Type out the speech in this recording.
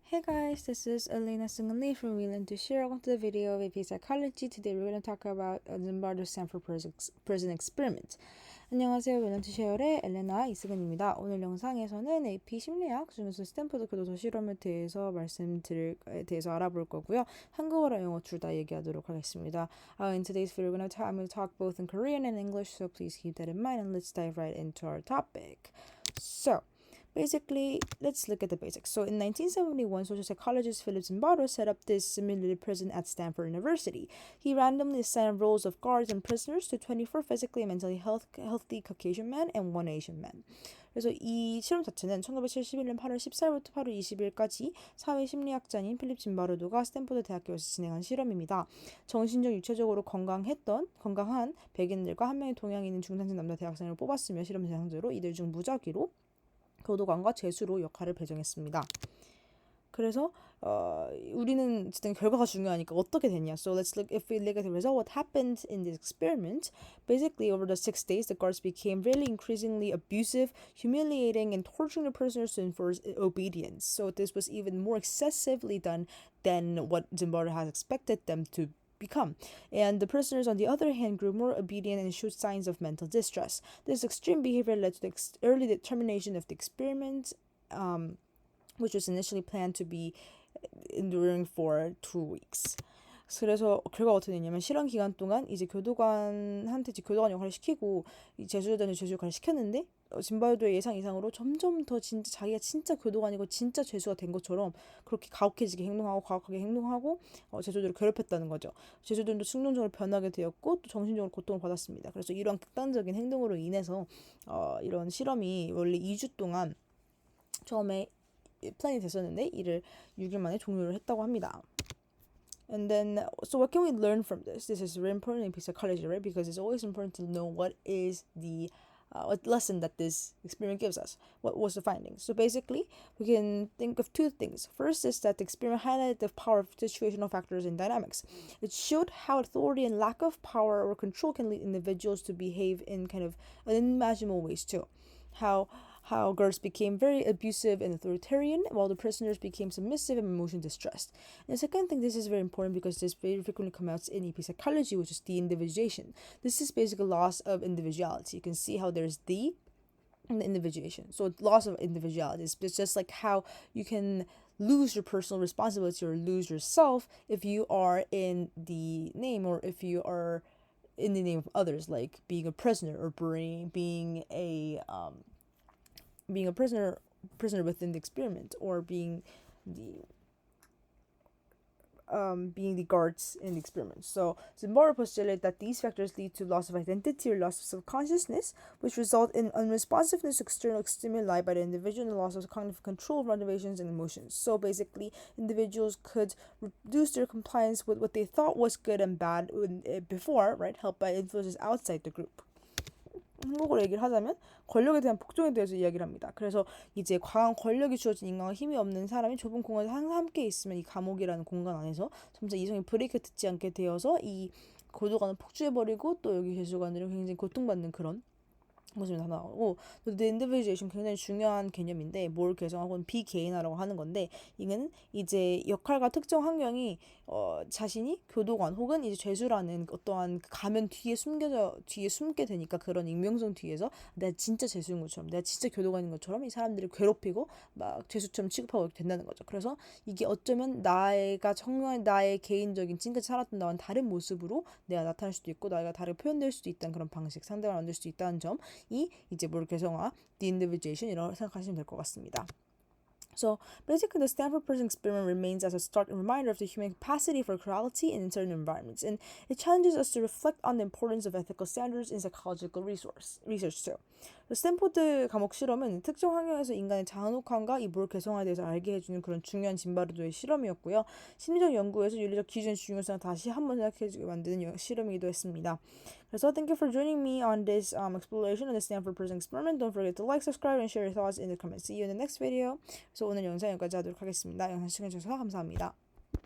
Hey guys, this is Elena Seungeun Lee from Willing to Share. Welcome to the video of AP Psychology. Today we're going to talk about Zimbardo Stanford prison experiment. 안녕하세요. Willing to Share의 엘레나 이승은입니다. 오늘 영상에서는 AP 심리학 중에서 스탠포드 교도소 실험에 대해서 대해서 알아볼 거고요. 한국어랑 영어 둘 다 얘기하도록 하겠습니다. In today's video, I'm going to talk both in Korean and English, so please keep that in mind and let's dive right into our topic. So, basically, let's look at the basics. So in 1971, social psychologist Philip Zimbardo set up this simulated prison at Stanford University. He randomly assigned roles of guards and prisoners to 24 physically and mentally healthy Caucasian men and one Asian man. 그래서 이 실험 자체는 1971년 8월 14일부터 8월 20일까지 사회심리학자인 필립 짐바르도가 스탠포드 대학교에서 진행한 실험입니다. 정신적 육체적으로 건강한 백인들과 한 명의 동양인인 중산층 남자 대학생을 뽑았으며 실험 대상자로 이들 중 무작위로 교도관과 죄수로 역할을 배정했습니다. 그래서 우리는 어쨌든 결과가 중요하니까 어떻게 됐냐. So if we look at the result, what happened in this experiment, basically over the 6 days, the guards became really increasingly abusive, humiliating, and torturing the prisoners to enforce obedience. So this was even more excessively done than what Zimbardo has expected them to become. And the prisoners, on the other hand, grew more obedient and showed signs of mental distress. This extreme behavior led to the early termination of the experiment, which was initially planned to be enduring for 2 weeks. 그래서 결과가 어떻게 됐냐면 실험 기간 동안 이제 교도관한테 교도관 역할을 시키고 이 제수자들한테 제수 역할을 시켰는데 짐바르도의 예상 이상으로 점점 더 진짜 자기가 진짜 교도관이고 진짜 죄수가 된 것처럼 그렇게 가혹하게 행동하고 제수들을 괴롭혔다는 거죠. 제수들도 충동적으로 변하게 되었고 또 정신적으로 고통을 받았습니다. 그래서 이러한 극단적인 행동으로 인해서 이런 실험이 원래 2주 동안 처음에 플랜이 됐었는데 이를 6일 만에 종료를 했다고 합니다. And then, so what can we learn from this? This is very important in psychology, right? Because it's always important to know what is the what lesson that this experiment gives us. What was the findings? So basically, we can think of 2 things. First is that the experiment highlighted the power of situational factors and dynamics. It showed how authority and lack of power or control can lead individuals to behave in kind of unimaginable ways too. How guards became very abusive and authoritarian, while the prisoners became submissive and emotion distressed. And the second thing, this is very important because this very frequently comes out in EP psychology, which is de-individuation. This is basically loss of individuality. You can see how there's the and the individuation. So loss of individuality is just like how you can lose your personal responsibility or lose yourself if you are in the name or if you are in the name of others, like being a prisoner or being a prisoner within the experiment or being the guards in the experiment. So Zimbardo postulated that these factors lead to loss of identity or loss of self-consciousness, which result in unresponsiveness to external stimuli by the individual and loss of cognitive control of motivations and emotions. So basically, individuals could reduce their compliance with what they thought was good and bad before, right, helped by influences outside the group. 한국어로 얘기를 하자면 권력에 대한 복종에 대해서 이야기를 합니다. 그래서 이제 과한 권력이 주어진 인간과 힘이 없는 사람이 좁은 공간에서 항상 함께 있으면 이 감옥이라는 공간 안에서 점점 이성이 브레이크 듣지 않게 되어서 이 교도관을 폭주해버리고 또 여기 제수관들은 굉장히 고통받는 그런 모습이 다 나오고 또 the individuation 굉장히 중요한 개념인데 뭘 개성하고는 비개인화라고 하는 건데 이거는 이제 역할과 특정 환경이 자신이 교도관 혹은 이제 죄수라는 어떠한 가면 뒤에 숨게 되니까 그런 익명성 뒤에서 내가 진짜 죄수인 것처럼 내가 진짜 교도관인 것처럼 이 사람들을 괴롭히고 막 죄수처럼 취급하고 이렇게 된다는 거죠. 그래서 이게 어쩌면 나가 정말 나의 개인적인 지금까지 살았던 나와는 다른 모습으로 내가 나타날 수도 있고 나가 다르게 표현될 수도 있다는 그런 방식 상대방을 만들 수도 있다는 점 이 이제 뭘 개성화, de-individuation이라고 생각하시면 될 것 같습니다. So basically, the Stanford prison experiment remains as a stark reminder of the human capacity for cruelty in certain environments, and it challenges us to reflect on the importance of ethical standards in psychological research too. 스탠포드 감옥 실험은 특정 환경에서 인간의 잔혹함과 이 뭘 개성화에 대해서 알게 해주는 그런 중요한 짐바르도의 실험이었고요. 심리적 연구에서 윤리적 기준의 중요성을 다시 한번 생각해주게 만드는 실험이기도 했습니다. So thank you for joining me on this exploration of the Stanford prison experiment. Don't forget to like, subscribe, and share your thoughts in the comments. See you in the next video. So 오늘 영상 여기까지 하도록 하겠습니다. 영상 시청해주셔서 감사합니다.